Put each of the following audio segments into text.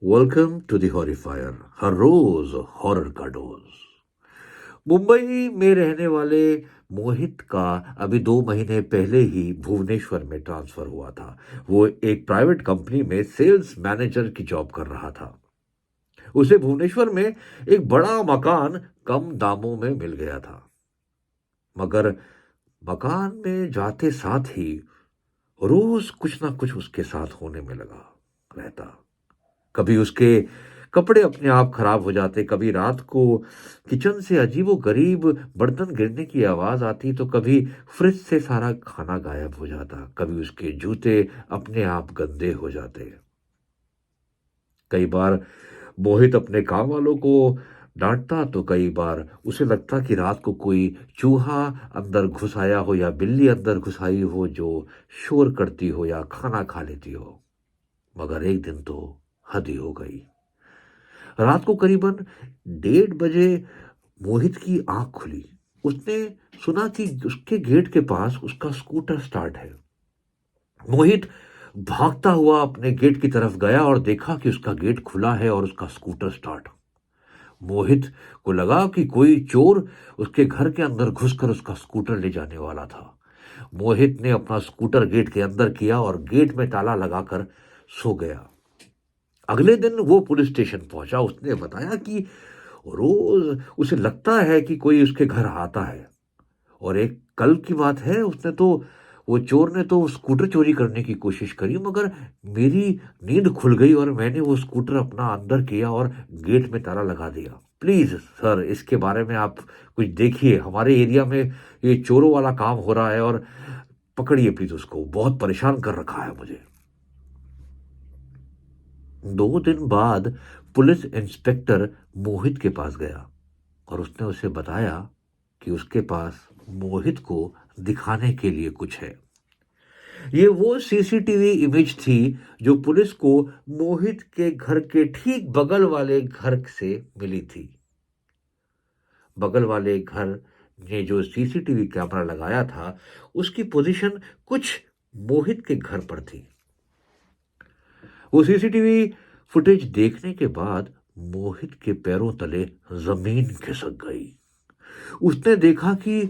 Welcome to the Horrifier, हर रोज horror का डोज। मुंबई में रहने वाले मोहित का अभी 2 महीने पहले ही भुवनेश्वर में ट्रांसफर हुआ था। वो एक प्राइवेट कंपनी में सेल्स मैनेजर की जॉब कर रहा था। उसे भुवनेश्वर में एक बड़ा मकान कम दामों में मिल गया था। मगर मकान में जाते साथ ही रोज कुछ ना कुछ उसके साथ होने में लगा रहता। कभी उसके कपड़े अपने आप खराब हो जाते, कभी रात को किचन से अजीबो-गरीब बर्तन गिरने की आवाज़ आती, तो कभी फ्रिज से सारा खाना गायब हो जाता, कभी उसके जूते अपने आप गंदे हो जाते। कई बार मोहित अपने काम वालों को डाँटता, तो कई बार उसे लगता कि रात को कोई चूहा अंदर घुस आया हो या बिल्ली अंदर घुस आई हो जो शोर करती हो या खाना खा लेती हो। मगर एक दिन तो हद ही हो गई। रात को करीबन 1:30 बजे मोहित की आंख खुली। उसने सुना कि उसके गेट के पास उसका स्कूटर स्टार्ट है। मोहित भागता हुआ अपने गेट की तरफ गया और देखा कि उसका गेट खुला है और उसका स्कूटर स्टार्ट। मोहित को लगा कि कोई चोर उसके घर के अंदर घुसकर उसका स्कूटर ले जाने वाला था। मोहित ने अपना स्कूटर गेट के अंदर किया और गेट में ताला लगाकर सो गया। अगले दिन वो पुलिस स्टेशन पहुंचा। उसने बताया कि रोज उसे लगता है कि कोई उसके घर आता है। और एक कल की बात है, उसने तो वो चोर ने तो स्कूटर चोरी करने की कोशिश करी, मगर मेरी नींद खुल गई और मैंने वो स्कूटर अपना अंदर किया और गेट में ताला लगा दिया। प्लीज सर, इसके बारे में आप कुछ देखिए। हमारे एरिया में ये चोरों वाला काम हो रहा है और पकड़िए प्लीज उसको, बहुत परेशान कर रखा है मुझे। 2 दिन बाद पुलिस इंस्पेक्टर मोहित के पास गया और उसने उसे बताया कि उसके पास मोहित को दिखाने के लिए कुछ है। ये वो सीसीटीवी इमेज थी जो पुलिस को मोहित के घर के ठीक बगल वाले घर से मिली थी। बगल वाले घर ने जो सीसीटीवी कैमरा लगाया था, उसकी पोजीशन कुछ मोहित के घर पर थी। वो सीसीटीवी फुटेज देखने के बाद मोहित के पैरों तले जमीन खिसक गई। उसने देखा कि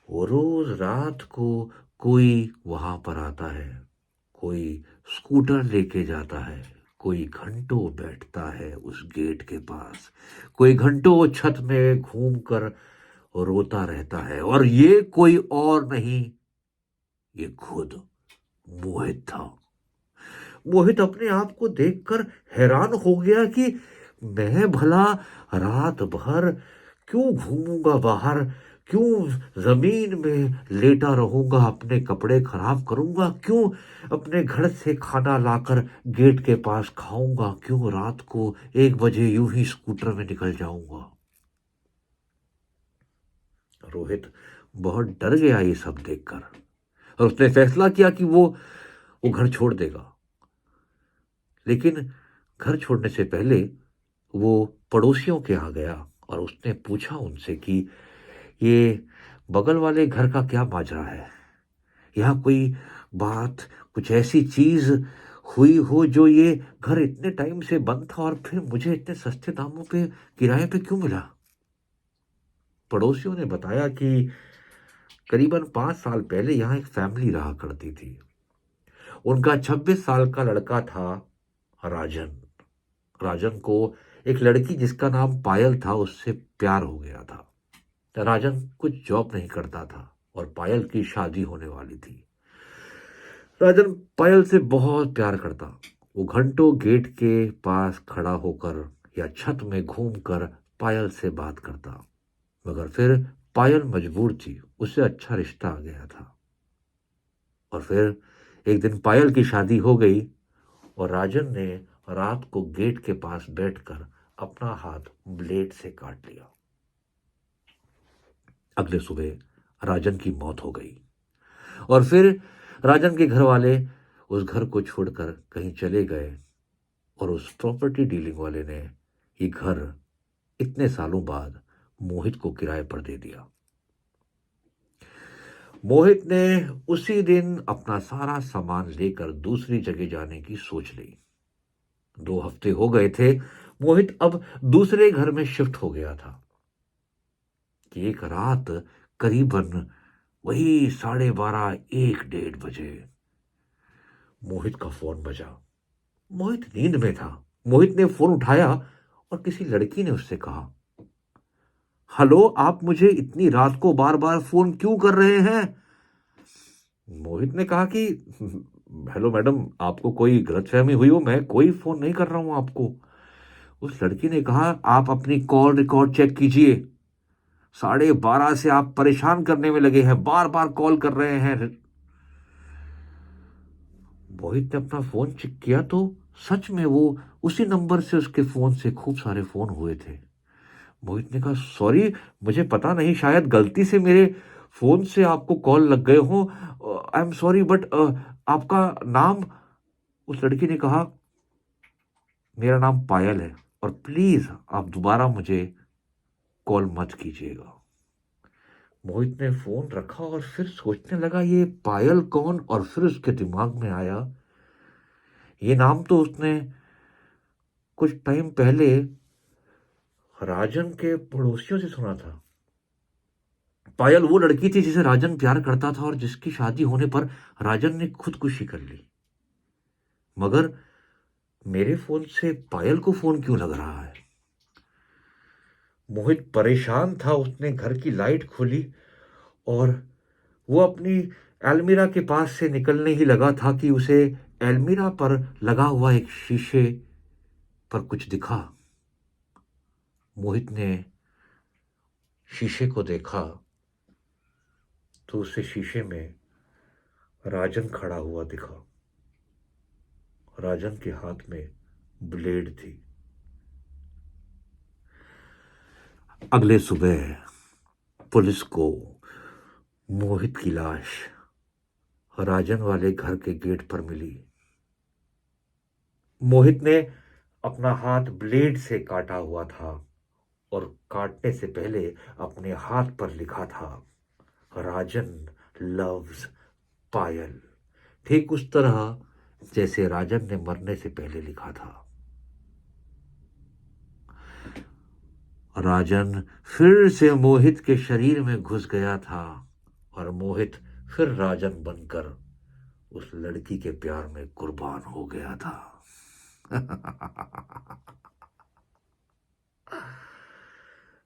रोज रात को कोई वहां पर आता है, कोई स्कूटर लेके जाता है, कोई घंटों बैठता है उस गेट के पास, कोई घंटों छत में घूमकर रोता रहता है, और ये कोई और नहीं, ये खुद मोहित था। मोहित अपने आप को देखकर हैरान हो गया कि मैं भला रात भर क्यों घूमूंगा बाहर, क्यों जमीन में लेटा रहूंगा, अपने कपड़े खराब करूंगा, क्यों अपने घर से खाना लाकर गेट के पास खाऊंगा, क्यों रात को 1 बजे यूं ही स्कूटर में निकल जाऊंगा। रोहित बहुत डर गया ये सब देखकर, और उसने फैसला किया कि वो घर छोड़ देगा। लेकिन घर छोड़ने से पहले वो पड़ोसियों के यहाँ गया और उसने पूछा उनसे कि ये बगल वाले घर का क्या माजरा है। यहाँ कोई बात, कुछ ऐसी चीज हुई हो जो ये घर इतने टाइम से बंद था और फिर मुझे इतने सस्ते दामों पे किराए पे क्यों मिला। पड़ोसियों ने बताया कि करीबन 5 साल पहले यहाँ एक फैमिली रहा करती थी। उनका 26 साल का लड़का था राजन। राजन को एक लड़की जिसका नाम पायल था उससे प्यार हो गया था। राजन कुछ जॉब नहीं करता था और पायल की शादी होने वाली थी। राजन पायल से बहुत प्यार करता। वो घंटों गेट के पास खड़ा होकर या छत में घूमकर पायल से बात करता। मगर फिर पायल मजबूर थी, उससे अच्छा रिश्ता आ गया था। और फिर एक दिन पायल की शादी हो गई और राजन ने रात को गेट के पास बैठकर अपना हाथ ब्लेड से काट लिया। अगले सुबह राजन की मौत हो गई और फिर राजन के घर वाले उस घर को छोड़कर कहीं चले गए और उस प्रॉपर्टी डीलिंग वाले ने ये घर इतने सालों बाद मोहित को किराए पर दे दिया। मोहित ने उसी दिन अपना सारा सामान लेकर दूसरी जगह जाने की सोच ली। 2 हफ्ते हो गए थे। मोहित अब दूसरे घर में शिफ्ट हो गया था कि एक रात करीबन वही 12:30 1 डेढ़ बजे मोहित का फोन बजा। मोहित नींद में था। मोहित ने फोन उठाया और किसी लड़की ने उससे कहा, हेलो, आप मुझे इतनी रात को बार बार फोन क्यों कर रहे हैं? मोहित ने कहा कि हेलो मैडम, आपको कोई गलतफहमी हुई हो, मैं कोई फोन नहीं कर रहा हूं आपको। उस लड़की ने कहा, आप अपनी कॉल रिकॉर्ड चेक कीजिए। 12:30 से आप परेशान करने में लगे हैं, बार बार कॉल कर रहे हैं। मोहित ने अपना फोन चेक किया तो सच में वो उसी नंबर से उसके फोन से खूब सारे फोन हुए थे। मोहित ने कहा, सॉरी, मुझे पता नहीं, शायद गलती से मेरे फोन से आपको कॉल लग गए हो। आई एम सॉरी, बट आपका नाम? उस लड़की ने कहा, मेरा नाम पायल है और प्लीज आप दोबारा मुझे कॉल मत कीजिएगा। मोहित ने फोन रखा और फिर सोचने लगा, ये पायल कौन? और फिर उसके दिमाग में आया, ये नाम तो उसने कुछ टाइम पहले राजन के पड़ोसियों से सुना था। पायल वो लड़की थी जिसे राजन प्यार करता था और जिसकी शादी होने पर राजन ने खुदकुशी कर ली। मगर मेरे फोन से पायल को फोन क्यों लग रहा है? मोहित परेशान था। उसने घर की लाइट खोली और वो अपनी अलमीरा के पास से निकलने ही लगा था कि उसे अलमीरा पर लगा हुआ एक शीशे पर कुछ दिखा। मोहित ने शीशे को देखा तो उसे शीशे में राजन खड़ा हुआ दिखा। राजन के हाथ में ब्लेड थी। अगले सुबह पुलिस को मोहित की लाश राजन वाले घर के गेट पर मिली। मोहित ने अपना हाथ ब्लेड से काटा हुआ था और काटने से पहले अपने हाथ पर लिखा था, राजन लव्स पायल। ठीक उस तरह जैसे राजन ने मरने से पहले लिखा था। राजन फिर से मोहित के शरीर में घुस गया था और मोहित फिर राजन बनकर उस लड़की के प्यार में कुर्बान हो गया था।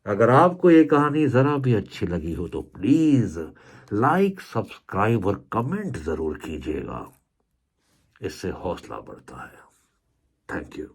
अगर आपको ये कहानी जरा भी अच्छी लगी हो तो प्लीज लाइक, सब्सक्राइब और कमेंट जरूर कीजिएगा। इससे हौसला बढ़ता है। Thank you.